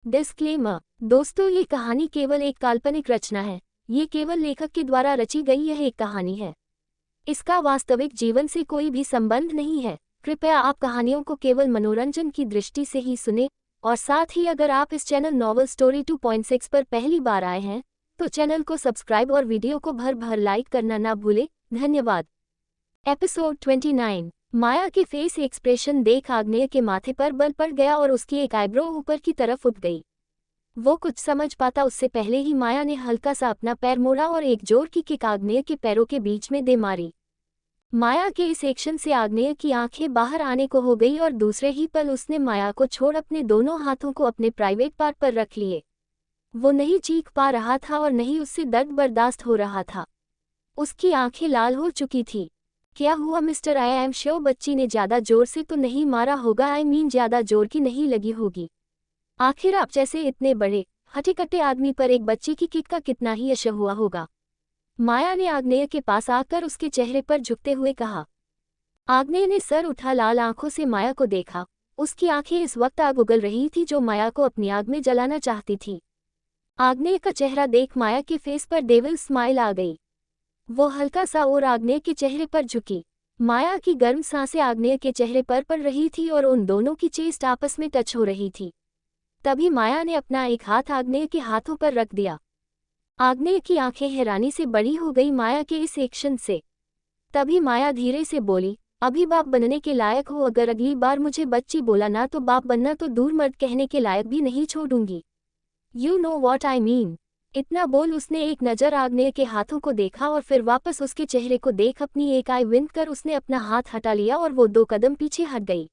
Disclaimer. दोस्तों, ये कहानी केवल एक काल्पनिक रचना है। ये केवल लेखक के द्वारा रची गई यह एक कहानी है। इसका वास्तविक जीवन से कोई भी संबंध नहीं है। कृपया आप कहानियों को केवल मनोरंजन की दृष्टि से ही सुने, और साथ ही अगर आप इस चैनल नॉवल स्टोरी 2.6 पर पहली बार आए हैं तो चैनल को सब्सक्राइब और वीडियो को भर भर लाइक करना ना भूलें। धन्यवाद। एपिसोड 29। माया के फेस एक्सप्रेशन देख आग्नेय के माथे पर बल पड़ गया और उसकी एक आईब्रो ऊपर की तरफ उठ गई। वो कुछ समझ पाता उससे पहले ही माया ने हल्का सा अपना पैर मोड़ा और एक जोर की किक आग्नेय के पैरों के बीच में दे मारी। माया के इस एक्शन से आग्नेय की आंखें बाहर आने को हो गई और दूसरे ही पल उसने माया को छोड़ अपने दोनों हाथों को अपने प्राइवेट पार्ट पर रख लिए। वो नहीं चीख पा रहा था और नहीं उससे दर्द बर्दाश्त हो रहा था। उसकी आंखें लाल हो चुकी थी। क्या हुआ मिस्टर? आई एम श्योर बच्ची ने ज्यादा जोर से तो नहीं मारा होगा। आई मीन ज्यादा जोर की नहीं लगी होगी। आखिर आप जैसे इतने बड़े हट्टे-कट्टे आदमी पर एक बच्ची की किक का कितना ही असर हुआ होगा। माया ने आग्नेय के पास आकर उसके चेहरे पर झुकते हुए कहा। आग्नेय ने सर उठा लाल आंखों से माया को देखा। उसकी आंखें इस वक्त आग उगल रही थी जो माया को अपनी आग में जलाना चाहती थी। आग्नेय का चेहरा देख माया के फेस पर डेविल स्माइल आ गई। वो हल्का सा और आग्नेय के चेहरे पर झुकी। माया की गर्म सांसें आग्नेय के चेहरे पर पड़ रही थी और उन दोनों की चेस्ट आपस में टच हो रही थी। तभी माया ने अपना एक हाथ आग्नेय के हाथों पर रख दिया। आग्नेय की आंखें हैरानी से बड़ी हो गई माया के इस एक्शन से। तभी माया धीरे से बोली, अभी बाप बनने के लायक हो। अगर अगली बार मुझे बच्ची बोला ना तो बाप बनना तो दूर मर्द कहने के लायक भी नहीं छोड़ूंगी। You know what I mean. इतना बोल उसने एक नज़र आग्नेय के हाथों को देखा और फिर वापस उसके चेहरे को देख अपनी एक आई विंक कर उसने अपना हाथ हटा लिया और वो 2 कदम पीछे हट गई।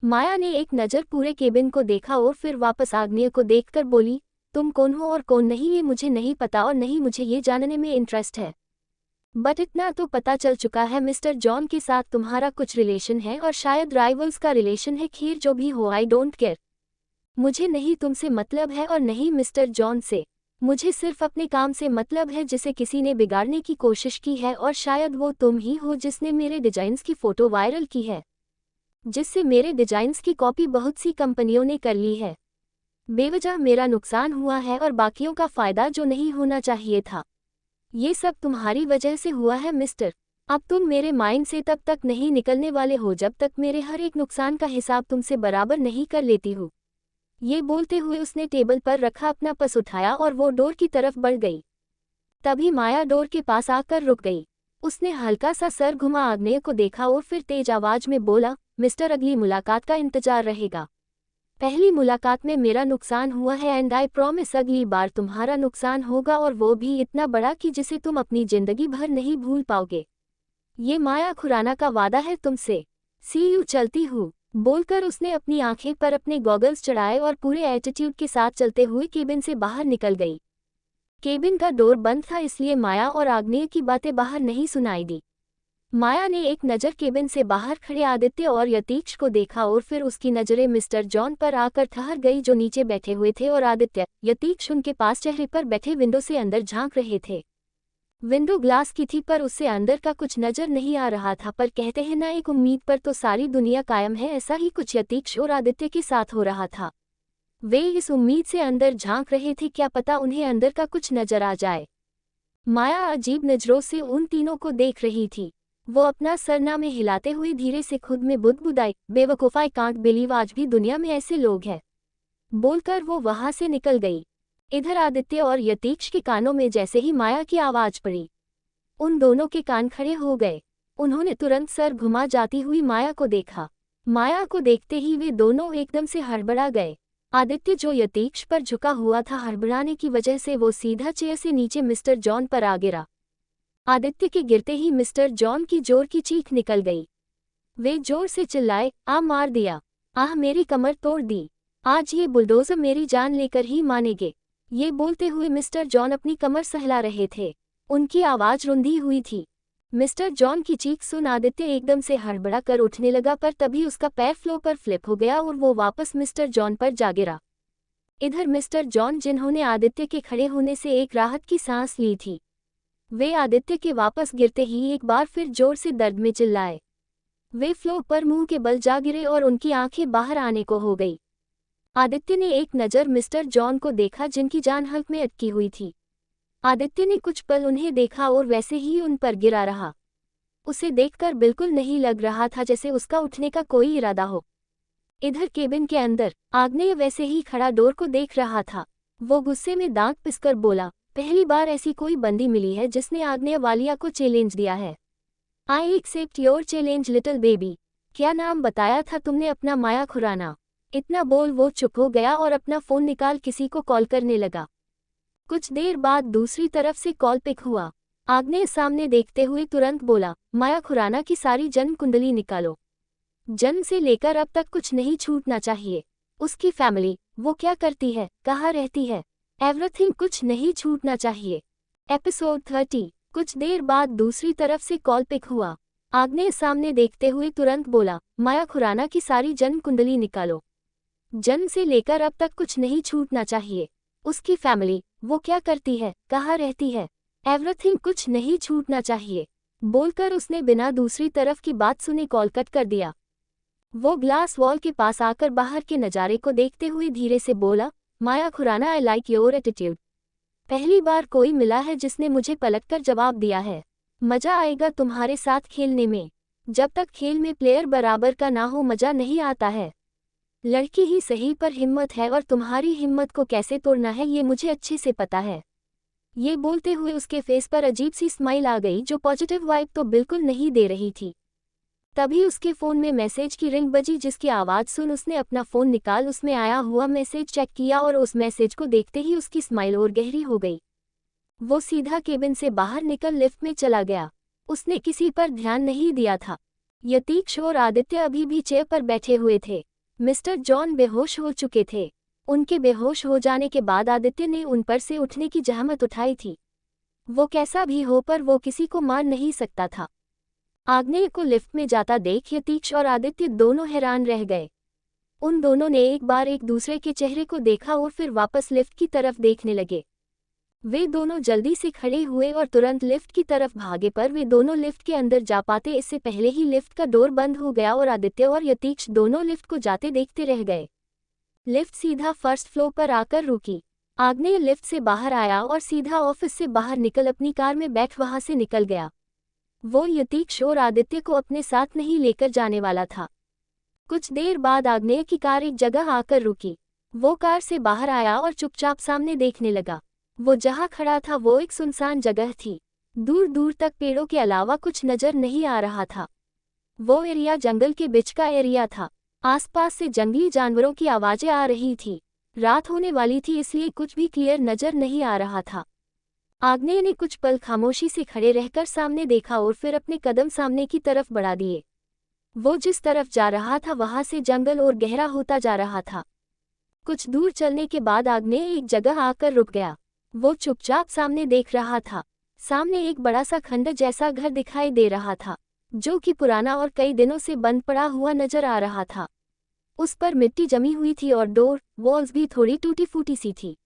माया ने एक नज़र पूरे केबिन को देखा और फिर वापस आग्नेय को देखकर बोली, तुम कौन हो और कौन नहीं ये मुझे नहीं पता और नहीं मुझे ये जानने में इंटरेस्ट है। बट इतना तो पता चल चुका है मिस्टर जॉन के साथ तुम्हारा कुछ रिलेशन है और शायद राइवल्स का रिलेशन है। खैर जो भी हो, आई डोंट केयर। मुझे नहीं तुमसे मतलब है और नहीं मिस्टर जॉन से। मुझे सिर्फ अपने काम से मतलब है जिसे किसी ने बिगाड़ने की कोशिश की है और शायद वो तुम ही हो जिसने मेरे डिजाइन्स की फ़ोटो वायरल की है, जिससे मेरे डिजाइन्स की कॉपी बहुत सी कंपनियों ने कर ली है। बेवजह मेरा नुकसान हुआ है और बाकियों का फ़ायदा जो नहीं होना चाहिए था। ये सब तुम्हारी वजह से हुआ है मिस्टर। अब तुम मेरे माइंड से तब तक नहीं निकलने वाले हो जब तक मेरे हर एक नुकसान का हिसाब तुमसे बराबर नहीं कर लेती हूँ। ये बोलते हुए उसने टेबल पर रखा अपना पर्स उठाया और वो डोर की तरफ बढ़ गई। तभी माया डोर के पास आकर रुक गई। उसने हल्का सा सर घुमा आग्नेय को देखा और फिर तेज आवाज में बोला, मिस्टर अगली मुलाकात का इंतजार रहेगा। पहली मुलाकात में मेरा नुकसान हुआ है एंड आई प्रॉमिस अगली बार तुम्हारा नुकसान होगा और वो भी इतना बड़ा कि जिसे तुम अपनी जिंदगी भर नहीं भूल पाओगे। ये माया खुराना का वादा है तुमसे। सी यू, चलती हूँ। बोलकर उसने अपनी आंखें पर अपने गॉगल्स चढ़ाए और पूरे एटीट्यूड के साथ चलते हुए केबिन से बाहर निकल गई। केबिन का डोर बंद था इसलिए माया और आग्नेय की बातें बाहर नहीं सुनाई दी। माया ने एक नज़र केबिन से बाहर खड़े आदित्य और यतीक्ष को देखा और फिर उसकी नज़रें मिस्टर जॉन पर आकर ठहर गई जो नीचे बैठे हुए थे और आदित्य यतीक्ष उनके पास चेहरे पर बैठे विंडो से अंदर झांक रहे थे। विंडो ग्लास की थी पर उससे अंदर का कुछ नजर नहीं आ रहा था, पर कहते हैं ना एक उम्मीद पर तो सारी दुनिया कायम है, ऐसा ही कुछ यतीक्ष और आदित्य के साथ हो रहा था। वे इस उम्मीद से अंदर झांक रहे थे, क्या पता उन्हें अंदर का कुछ नजर आ जाए। माया अजीब नजरों से उन तीनों को देख रही थी। वो अपना सरना में हिलाते हुए धीरे से खुद में बुदबुदाई, बेवकूफ़, आई कांट बिलीव आज भी दुनिया में ऐसे लोग हैं। बोलकर वो वहां से निकल गई। इधर आदित्य और यतीक्ष के कानों में जैसे ही माया की आवाज पड़ी, उन दोनों के कान खड़े हो गए। उन्होंने तुरंत सर घुमा जाती हुई माया को देखा। माया को देखते ही वे दोनों एकदम से हड़बड़ा गए। आदित्य जो यतीक्ष पर झुका हुआ था, हड़बड़ाने की वजह से वो सीधा चेयर से नीचे मिस्टर जॉन पर आ गिरा। आदित्य के गिरते ही मिस्टर जॉन की जोर की चीख निकल गई। वे जोर से चिल्लाए, आ मार दिया, आह मेरी कमर तोड़ दी, आज ये बुलडोजर मेरी जान लेकर ही मानेंगे। ये बोलते हुए मिस्टर जॉन अपनी कमर सहला रहे थे। उनकी आवाज रुंधी हुई थी। मिस्टर जॉन की चीख सुन आदित्य एकदम से हड़बड़ा कर उठने लगा, पर तभी उसका पैर फ्लो पर फ्लिप हो गया और वो वापस मिस्टर जॉन पर जा गिरा। इधर मिस्टर जॉन, जिन्होंने आदित्य के खड़े होने से एक राहत की सांस ली थी, वे आदित्य के वापस गिरते ही एक बार फिर जोर से दर्द में चिल्लाए। वे फ्लो पर मुंह के बल जा गिरे और उनकी आंखें बाहर आने को हो गई। आदित्य ने एक नज़र मिस्टर जॉन को देखा जिनकी जान हल्क में अटकी हुई थी। आदित्य ने कुछ पल उन्हें देखा और वैसे ही उन पर गिरा रहा। उसे देखकर बिल्कुल नहीं लग रहा था जैसे उसका उठने का कोई इरादा हो। इधर केबिन के अंदर आग्नेय वैसे ही खड़ा डोर को देख रहा था। वो गुस्से में दांत पिसकर बोला, पहली बार ऐसी कोई बंदी मिली है जिसने आग्नेय वालिया को चैलेंज दिया है। I accept your challenge little baby. क्या नाम बताया था तुमने अपना? माया खुराना। इतना बोल वो चुप हो गया और अपना फ़ोन निकाल किसी को कॉल करने लगा। कुछ देर बाद दूसरी तरफ से कॉल पिक हुआ। आग्नेय सामने देखते हुए तुरंत बोला, माया खुराना की सारी जन्म कुंडली निकालो। जन्म से लेकर अब तक कुछ नहीं छूटना चाहिए। उसकी फैमिली, वो क्या करती है, कहाँ रहती है, एवरीथिंग, कुछ नहीं छूटना चाहिए। एपिसोड 30। कुछ देर बाद दूसरी तरफ से कॉल पिक हुआ। आग्नेय सामने देखते हुए तुरंत बोला, माया खुराना की सारी जन्म कुंडली निकालो। जन्म से लेकर अब तक कुछ नहीं छूटना चाहिए। उसकी फैमिली, वो क्या करती है, कहाँ रहती है, एवरीथिंग, कुछ नहीं छूटना चाहिए। बोलकर उसने बिना दूसरी तरफ की बात सुने कॉल कट कर दिया। वो ग्लास वॉल के पास आकर बाहर के नज़ारे को देखते हुए धीरे से बोला, Maya Khurana, I like your attitude. पहली बार कोई मिला है जिसने मुझे पलटकर जवाब दिया है। मज़ा आएगा तुम्हारे साथ खेलने में। जब तक खेल में प्लेयर बराबर का ना हो मज़ा नहीं आता है। लड़की ही सही पर हिम्मत है और तुम्हारी हिम्मत को कैसे तोड़ना है ये मुझे अच्छे से पता है। ये बोलते हुए उसके फेस पर अजीब सी स्माइल आ गई जो पॉजिटिव वाइब तो बिल्कुल नहीं दे रही थी। तभी उसके फ़ोन में मैसेज की रिंग बजी जिसकी आवाज़ सुन उसने अपना फ़ोन निकाल उसमें आया हुआ मैसेज चेक किया और उस मैसेज को देखते ही उसकी स्माइल और गहरी हो गई। वो सीधा केबिन से बाहर निकल लिफ्ट में चला गया। उसने किसी पर ध्यान नहीं दिया था। यतीक्ष और आदित्य अभी भी चेयर पर बैठे हुए थे। मिस्टर जॉन बेहोश हो चुके थे। उनके बेहोश हो जाने के बाद आदित्य ने उन पर से उठने की जहमत उठाई थी। वो कैसा भी हो पर वो किसी को मार नहीं सकता था। आग्नेय को लिफ्ट में जाता देख यतीक्ष और आदित्य दोनों हैरान रह गए। उन दोनों ने एक बार एक दूसरे के चेहरे को देखा और फिर वापस लिफ्ट की तरफ देखने लगे। वे दोनों जल्दी से खड़े हुए और तुरंत लिफ्ट की तरफ भागे पर वे दोनों लिफ्ट के अंदर जा पाते इससे पहले ही लिफ्ट का डोर बंद हो गया और आदित्य और यतीक्ष दोनों लिफ्ट को जाते देखते रह गए। लिफ्ट सीधा फर्स्ट फ्लोर पर आकर रुकी। आग्नेय लिफ्ट से बाहर आया और सीधा ऑफिस से बाहर निकल अपनी कार में बैठ वहां से निकल गया। वो यतीक्ष और आदित्य को अपने साथ नहीं लेकर जाने वाला था। कुछ देर बाद आग्नेय की कार एक जगह आकर रुकी। वो कार से बाहर आया और चुपचाप सामने देखने लगा। वो जहाँ खड़ा था वो एक सुनसान जगह थी। दूर दूर तक पेड़ों के अलावा कुछ नजर नहीं आ रहा था। वो एरिया जंगल के बीच का एरिया था। आसपास से जंगली जानवरों की आवाज़ें आ रही थी। रात होने वाली थी इसलिए कुछ भी क्लियर नजर नहीं आ रहा था। आग्नेय ने कुछ पल खामोशी से खड़े रहकर सामने देखा और फिर अपने कदम सामने की तरफ बढ़ा दिए। वो जिस तरफ जा रहा था वहां से जंगल और गहरा होता जा रहा था। कुछ दूर चलने के बाद आग्नेय एक जगह आकर रुक गया। वो चुपचाप सामने देख रहा था। सामने एक बड़ा सा खंडर जैसा घर दिखाई दे रहा था जो कि पुराना और कई दिनों से बंद पड़ा हुआ नजर आ रहा था। उस पर मिट्टी जमी हुई थी और डोर वॉल्स भी थोड़ी टूटी फूटी सी थी।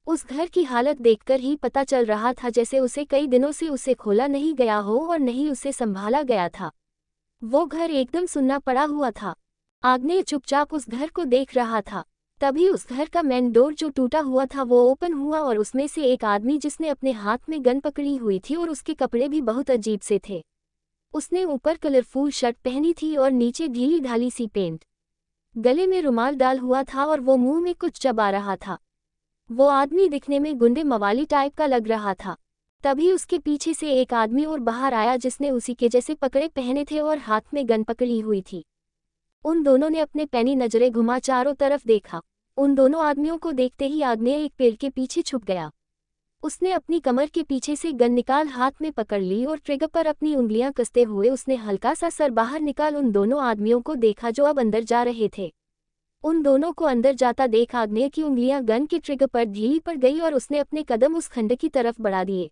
उस घर की हालत देखकर ही पता चल रहा था जैसे उसे कई दिनों से उसे खोला नहीं गया हो और नहीं उसे संभाला गया था। वो घर एकदम सुन्ना पड़ा हुआ था। आग्नेय चुपचाप उस घर को देख रहा था। तभी उस घर का मेन डोर जो टूटा हुआ था वो ओपन हुआ और उसमें से एक आदमी जिसने अपने हाथ में गन पकड़ी हुई थी और उसके कपड़े भी बहुत अजीब से थे। उसने ऊपर कलरफुल शर्ट पहनी थी और नीचे ढीली ढाली सी पेंट। गले में रुमाल डाल हुआ था और वो मुंह में कुछ चबा रहा था। वो आदमी दिखने में गुंडे मवाली टाइप का लग रहा था। तभी उसके पीछे से एक आदमी और बाहर आया जिसने उसी के जैसे कपड़े पहने थे और हाथ में गन पकड़ी हुई थी। उन दोनों ने अपने पैनी नजरें घुमा चारों तरफ देखा। उन दोनों आदमियों को देखते ही आग्नेय एक पेड़ के पीछे छुप गया। उसने अपनी कमर के पीछे से गन निकाल हाथ में पकड़ ली और ट्रिगर पर अपनी उंगलियां कसते हुए उसने हल्का सा सर बाहर निकाल उन दोनों आदमियों को देखा जो अब अंदर जा रहे थे। उन दोनों को अंदर जाता देख आग्नेय की उंगलियां गन के ट्रिगर पर ढीली पड़ गई और उसने अपने कदम उस खंड की तरफ बढ़ा दिए।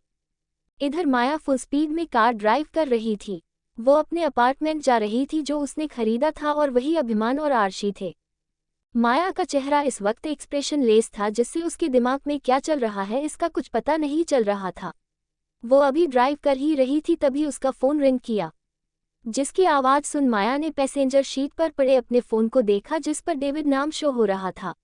इधर माया फुल स्पीड में कार ड्राइव कर रही थी। वो अपने अपार्टमेंट जा रही थी जो उसने खरीदा था और वही अभिमान और आरशी थे। माया का चेहरा इस वक्त एक्सप्रेशन लेस था जिससे उसके दिमाग में क्या चल रहा है इसका कुछ पता नहीं चल रहा था। वो अभी ड्राइव कर ही रही थी तभी उसका फ़ोन रिंग किया, जिसकी आवाज़ सुन माया ने पैसेंजर शीट पर पड़े अपने फ़ोन को देखा जिस पर डेविड नाम शो हो रहा था।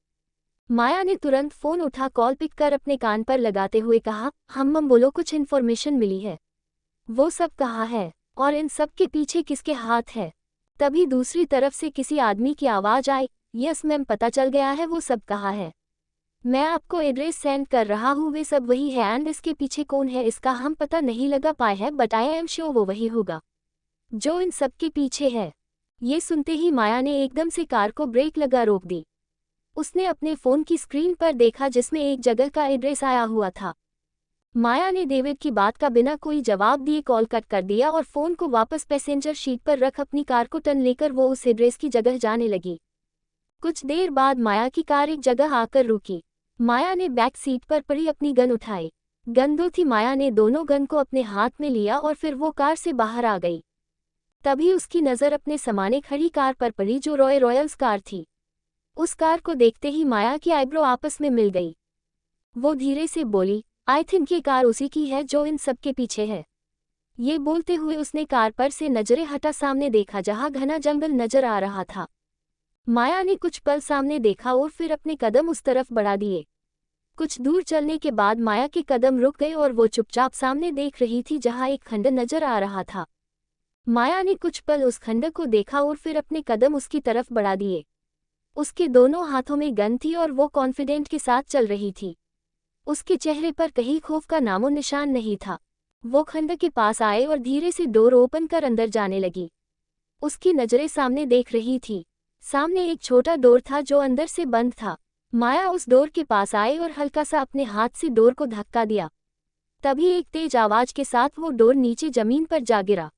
माया ने तुरंत फोन उठा कॉल पिक कर अपने कान पर लगाते हुए कहा, हम बोलो, कुछ इन्फॉर्मेशन मिली है? वो सब कहा है, और इन सब के पीछे किसके हाथ है? तभी दूसरी तरफ से किसी आदमी की आवाज आई, यस मैम, पता चल गया है, वो सब कहा है। मैं आपको एड्रेस सेंड कर रहा हूँ, वे सब वही है, एंड इसके पीछे कौन है इसका हम पता नहीं लगा पाए हैं, बट आई एम श्योर वो वही होगा जो इन सब के पीछे है। ये सुनते ही माया ने एकदम से कार को ब्रेक लगा रोक दी। उसने अपने फोन की स्क्रीन पर देखा जिसमें एक जगह का एड्रेस आया हुआ था। माया ने डेविड की बात का बिना कोई जवाब दिए कॉल कट कर दिया और फोन को वापस पैसेंजर सीट पर रख अपनी कार को टर्न लेकर वो उस एड्रेस की जगह जाने लगी। कुछ देर बाद माया की कार एक जगह आकर रुकी। माया ने बैक सीट पर पड़ी अपनी गन उठाई। गन दो थी। माया ने दोनों गन को अपने हाथ में लिया और फिर वो कार से बाहर आ गई। तभी उसकी नज़र अपने सामने खड़ी कार पर पड़ी जो रॉयल्स कार थी। उस कार को देखते ही माया की आईब्रो आपस में मिल गई। वो धीरे से बोली, आई थिंक ये कार उसी की है जो इन सब के पीछे है। ये बोलते हुए उसने कार पर से नजरें हटा सामने देखा जहां घना जंगल नजर आ रहा था। माया ने कुछ पल सामने देखा और फिर अपने कदम उस तरफ बढ़ा दिए। कुछ दूर चलने के बाद माया के कदम रुक गए और वो चुपचाप सामने देख रही थी जहां एक खंडर नजर आ रहा था। माया ने कुछ पल उस खंडर को देखा और फिर अपने कदम उसकी तरफ बढ़ा दिए। उसके दोनों हाथों में गन थी और वो कॉन्फिडेंट के साथ चल रही थी। उसके चेहरे पर कहीं खौफ का नामो निशान नहीं था। वो खंडर के पास आए और धीरे से डोर ओपन कर अंदर जाने लगी। उसकी नजरें सामने देख रही थी। सामने एक छोटा डोर था जो अंदर से बंद था। माया उस डोर के पास आए और हल्का सा अपने हाथ से डोर को धक्का दिया। तभी एक तेज आवाज के साथ वो डोर नीचे जमीन पर जा गिरा।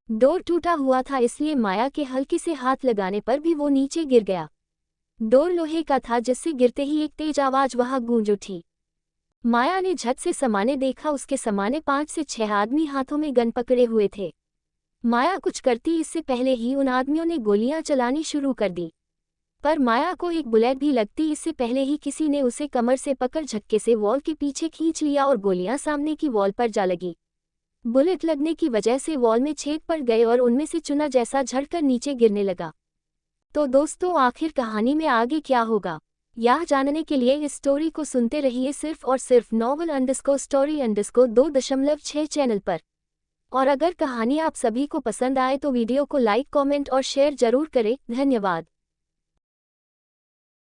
डोर टूटा हुआ था इसलिए माया के हल्के से हाथ लगाने पर भी वो नीचे गिर गया। डोर लोहे का था जिससे गिरते ही एक तेज आवाज वहां गूंज उठी। माया ने झट से सामने देखा। उसके सामने 5 से 6 आदमी हाथों में गन पकड़े हुए थे। माया कुछ करती इससे पहले ही उन आदमियों ने गोलियां चलानी शुरू कर दी। पर माया को एक बुलेट भी लगती इससे पहले ही किसी ने उसे कमर से पकड़ झटके से वॉल के पीछे खींच लिया और गोलियां सामने की वॉल पर जा लगी। बुलेट लगने की वजह से वॉल में छेद पड़ गए और उनमें से चूना जैसा झड़कर नीचे गिरने लगा। तो दोस्तों, आखिर कहानी में आगे क्या होगा, यह जानने के लिए इस स्टोरी को सुनते रहिए सिर्फ और सिर्फ novel_story_2.6 चैनल पर। और अगर कहानी आप सभी को पसंद आए तो वीडियो को लाइक, कमेंट और शेयर जरूर करें। धन्यवाद।